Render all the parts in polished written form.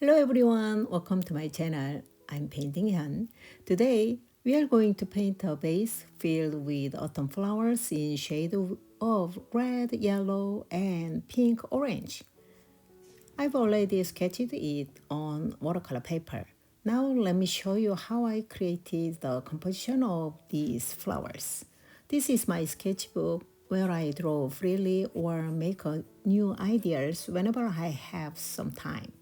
Hello everyone, welcome to my channel. I'm Painting Hyun. Today we are going to paint a vase filled with autumn flowers in shade of red, yellow, and pink orange. I've already sketched it on watercolor paper. Now let me show you how I created the composition of these flowers. This is my sketchbook where I draw freely or make new ideas whenever I have some time.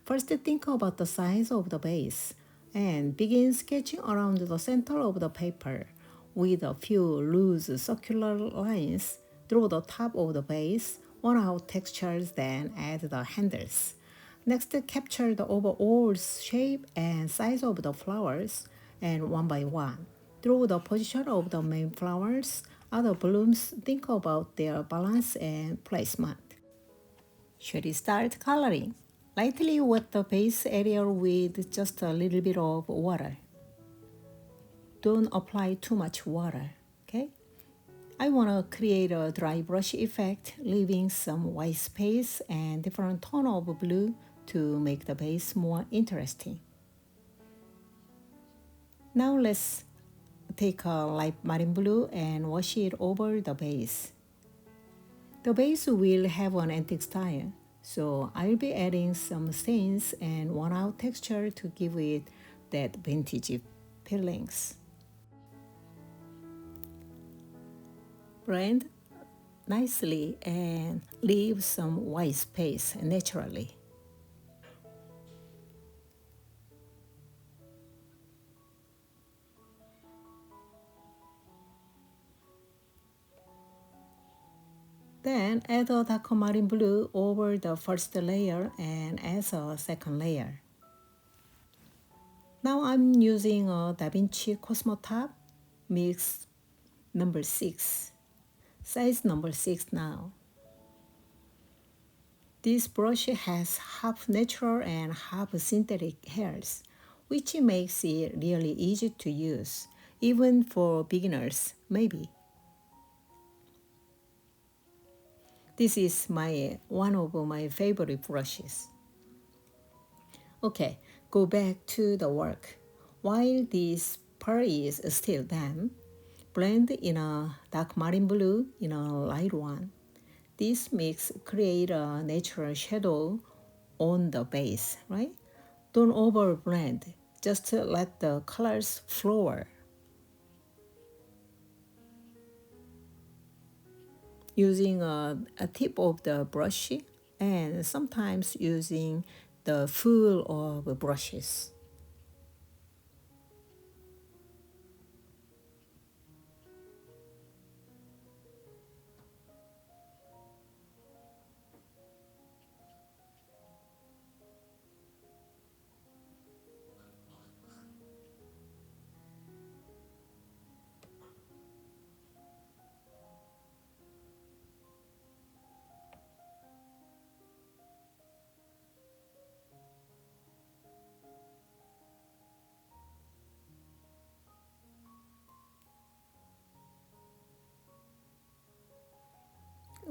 First, think about the size of the vase and begin sketching around the center of the paper. With a few loose circular lines, draw the top of the vase, worn out textures, then add the handles. Next, capture the overall shape and size of the flowers, and one by one, draw the position of the main flowers. Other blooms, think about their balance and placement. Should we start coloring? Lightly wet the base area with just a little bit of water. Don't apply too much water, okay? I want to create a dry brush effect, leaving some white space and different tone of blue to make the base more interesting. Now let's take a light marine blue and wash it over the base. The base will have an antique style, so I'll be adding some stains and worn out texture to give it that vintage feelings. Blend nicely and leave some white space naturally. Then add a dark marine blue over the first layer and as a second layer. Now I'm using a Vinci Cosmotop mix number 6, size number 6 now. This brush has half natural and half synthetic hairs, which makes it really easy to use, even for beginners, maybe. This is one of my favorite brushes. Okay, go back to the work. While this part is still damp, blend in a dark marine blue in a light one. This mix create a natural shadow on the base, right? Don't over blend, just let the colors flow. Using a tip of the brush and sometimes using the full of brushes.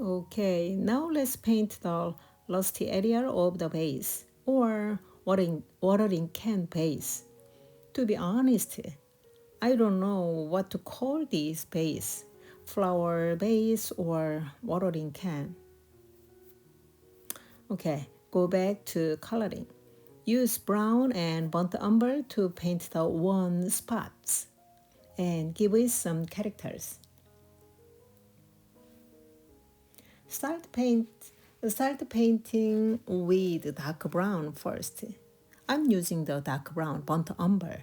Okay, now let's paint the rusty area of the base or watering can base. To be honest, I don't know what to call this base, flower base or watering can. Okay, go back to coloring. Use brown and burnt umber to paint the worn spots and give it some characters. Start painting with dark brown first. I'm using the dark brown burnt umber.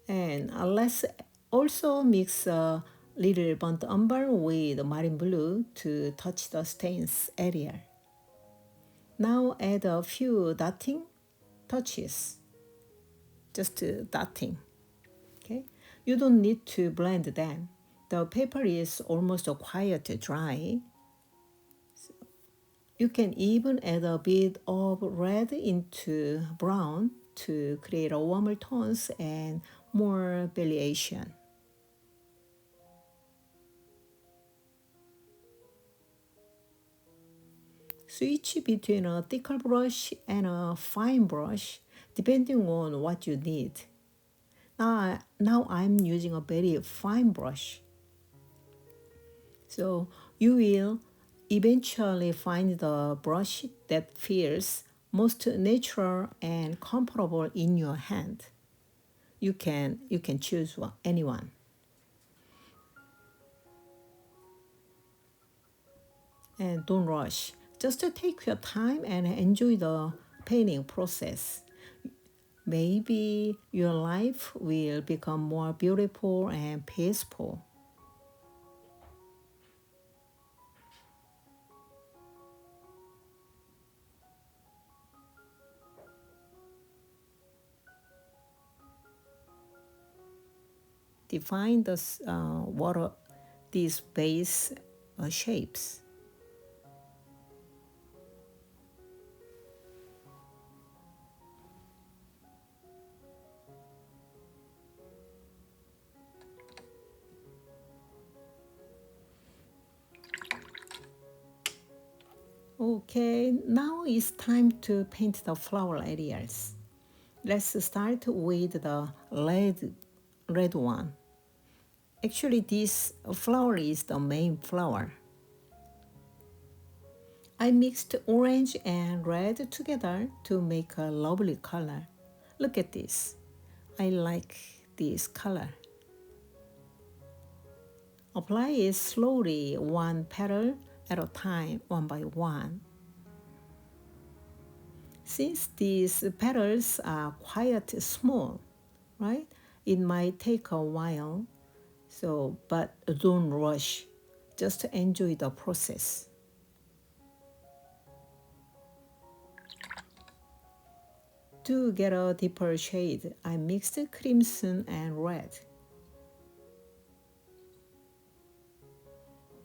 And let's also mix a little burnt umber with marine blue to touch the stains area. Now add a few dotting touches, just dotting. Okay, you don't need to blend them. The paper is almost quite dry. So you can even add a bit of red into brown to create a warmer tones and more variation. Switch between a thicker brush and a fine brush depending on what you need. Now I'm using a very fine brush. So you will eventually find the brush that feels most natural and comfortable in your hand. You can choose anyone. And don't rush. Just take your time and enjoy the painting process. Maybe your life will become more beautiful and peaceful. Define these base shapes. Okay, now it's time to paint the flower areas. Let's start with the red one. Actually, this flower is the main flower. I mixed orange and red together to make a lovely color. Look at this. I like this color. Apply it slowly, one petal at a time, one by one. Since these petals are quite small, right? It might take a while, but don't rush. Just enjoy the process. To get a deeper shade, I mixed crimson and red.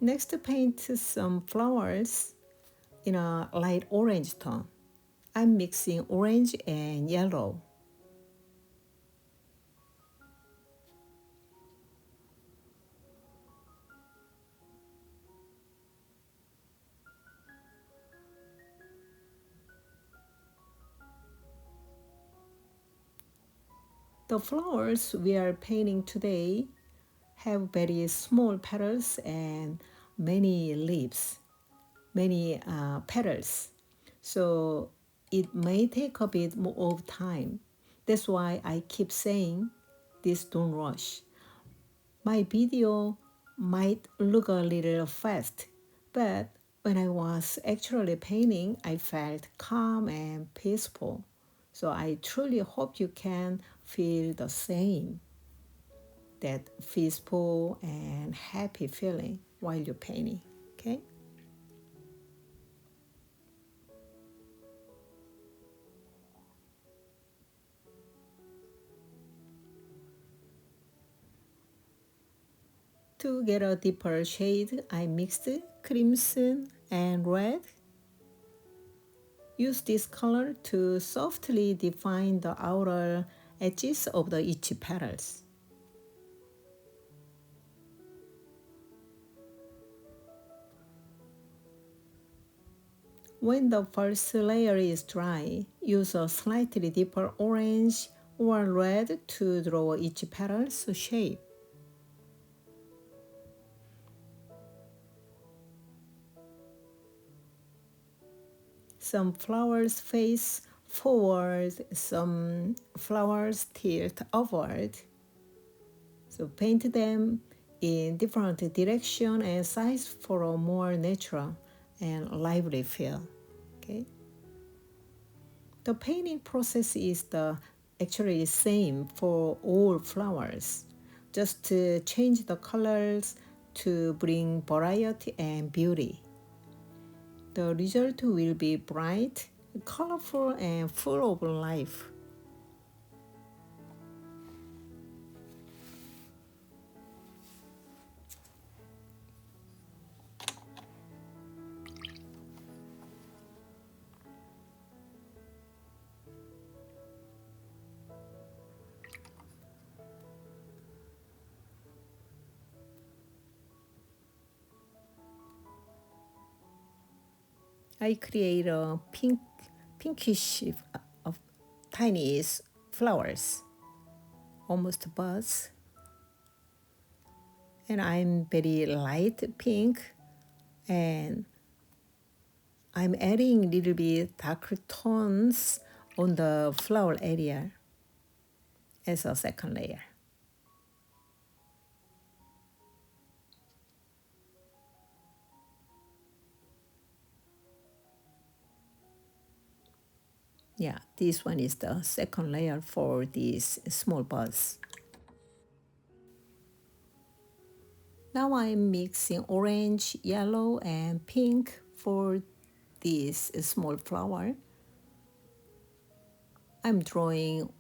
Next, paint some flowers in a light orange tone. I'm mixing orange and yellow. The flowers we are painting today have very small petals and many leaves, many petals. So it may take a bit more of time. That's why I keep saying this, don't rush. My video might look a little fast, but when I was actually painting, I felt calm and peaceful. So I truly hope you can feel the same, that peaceful and happy feeling while you're painting, okay? To get a deeper shade, I mixed crimson and red. Use this color to softly define the outer edges of each petals. When the first layer is dry, use a slightly deeper orange or red to draw each petal's shape. Some flowers face forward, some flowers tilt upward. So paint them in different direction and size for a more natural and lively feel. Okay. The painting process is actually the same for all flowers. Just to change the colors to bring variety and beauty. The result will be bright, colorful, and full of life. I create a pinkish of tiny flowers, almost buzz. And I'm very light pink, and I'm adding a little bit darker tones on the flower area as a second layer. Yeah, this one is the second layer for this small buzz. Now I'm mixing orange, yellow, and pink for this small flower. I'm drawing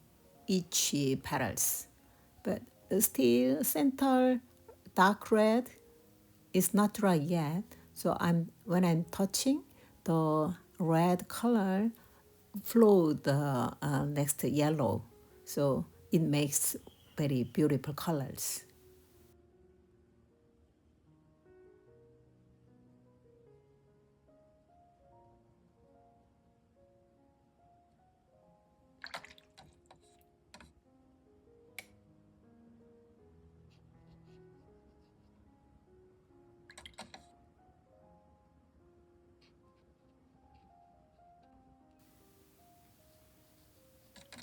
each petals, but still center dark red is not dry yet. So when I'm touching, the red color flow the next yellow, so it makes very beautiful colors.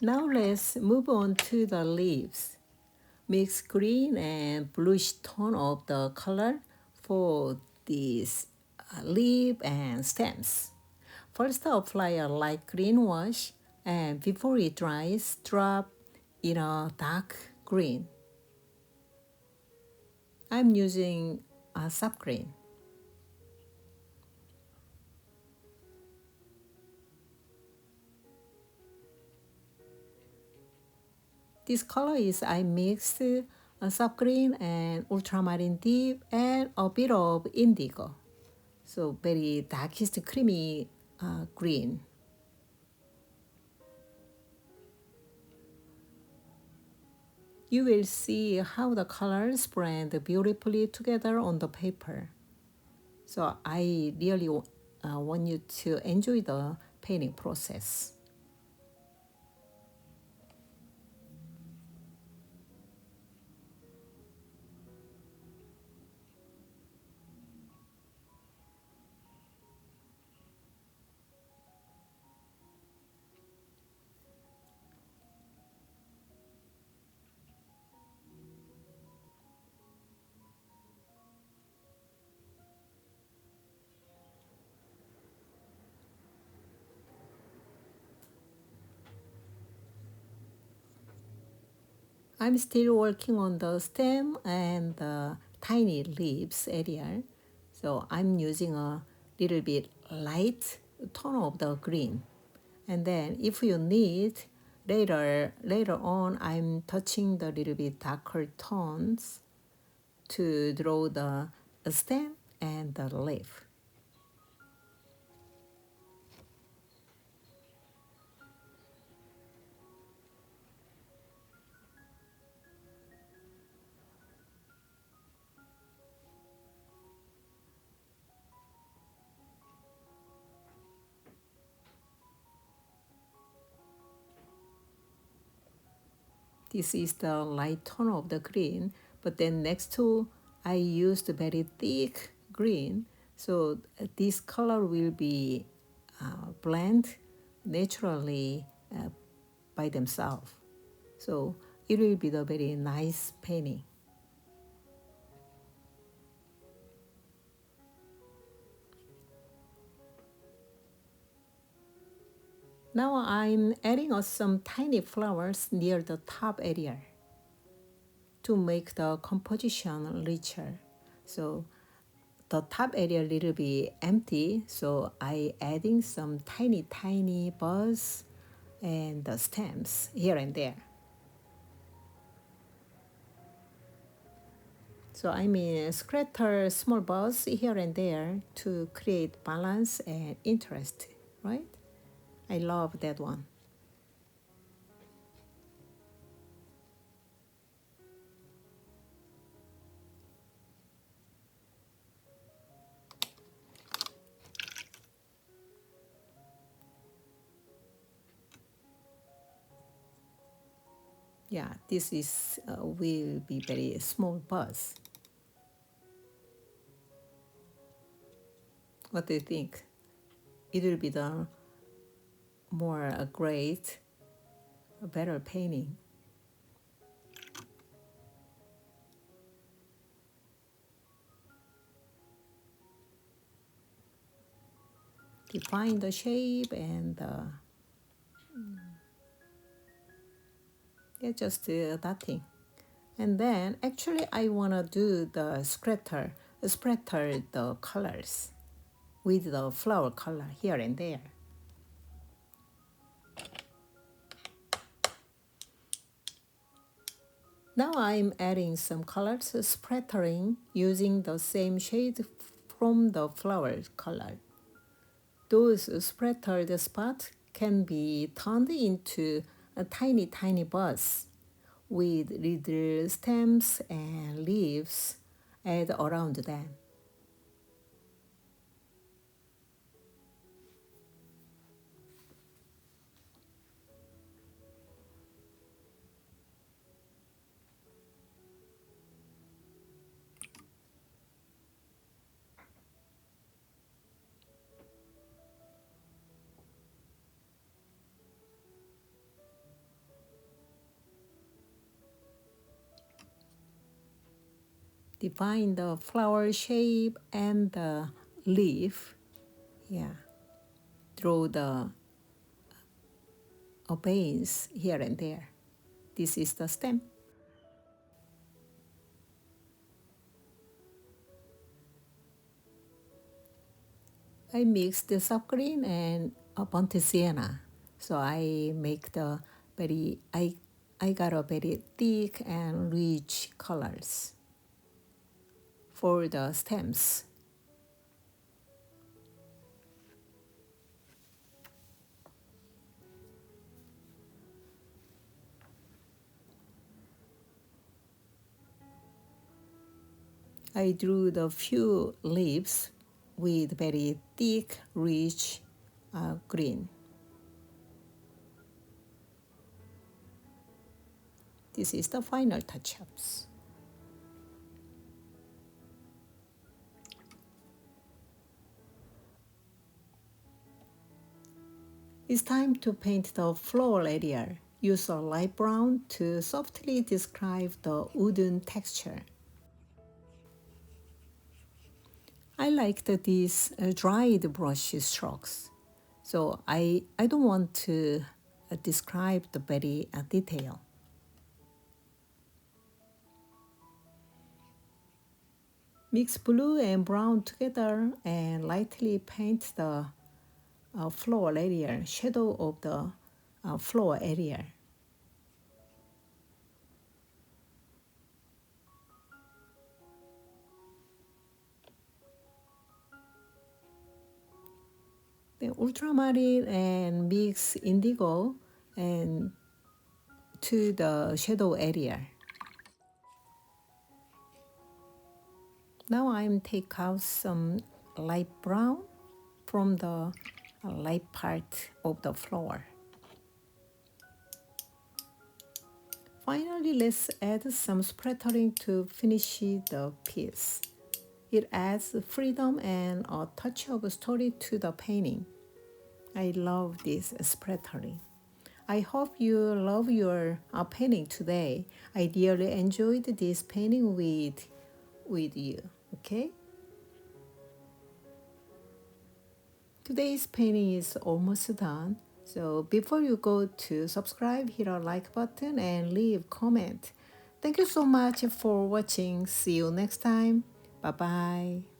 Now let's move on to the leaves. Mix green and bluish tone of the color for these leaf and stems. First apply a light green wash, and before it dries, drop in a dark green. I'm using a sap green. This color is I mixed sap green and ultramarine deep and a bit of indigo. So very darkest creamy green. You will see how the colors blend beautifully together on the paper. So I really want you to enjoy the painting process. I'm still working on the stem and the tiny leaves area. So I'm using a little bit light tone of the green. And then if you need, later on, I'm touching the little bit darker tones to draw the stem and the leaf. This is the light tone of the green, but then next to I used very thick green, so this color will be blend naturally by themselves. So it will be the very nice painting. Now I'm adding some tiny flowers near the top area to make the composition richer. So the top area a little bit empty, so I adding some tiny buds and the stems here and there. So I mean scatter small buds here and there to create balance and interest, right? I love that one. Yeah, this is will be very small buzz. What do you think? It will be the more great, better painting. Define the shape and yeah, just that. And then actually I wanna do the splatter the colors with the flower color here and there. Now I'm adding some colors, splattering using the same shade from the flower color. Those splattered spots can be turned into a tiny buds with little stems and leaves add around them. Define the flower shape and the leaf. Yeah. Draw the veins here and there. This is the stem. I mix the soft green and burnt sienna. So I make the very I got a very thick and rich colors for the stems. I drew the few leaves with very thick, rich green. This is the final touch-ups. It's time to paint the floor area. Use a light brown to softly describe the wooden texture. I liked these dried brush strokes, so I don't want to describe the very detail. Mix blue and brown together and lightly paint the floor area, shadow of the floor area. Then ultramarine and mix indigo and to the shadow area. Now I'm take out some light brown from the light part of the floor. Finally, let's add some splattering to finish the piece. It adds freedom and a touch of story to the painting. I love this splattering. I hope you love your painting today. I really enjoyed this painting with you. Okay? Today's painting is almost done. So before you go to subscribe, hit a like button and leave comment. Thank you so much for watching. See you next time. Bye bye.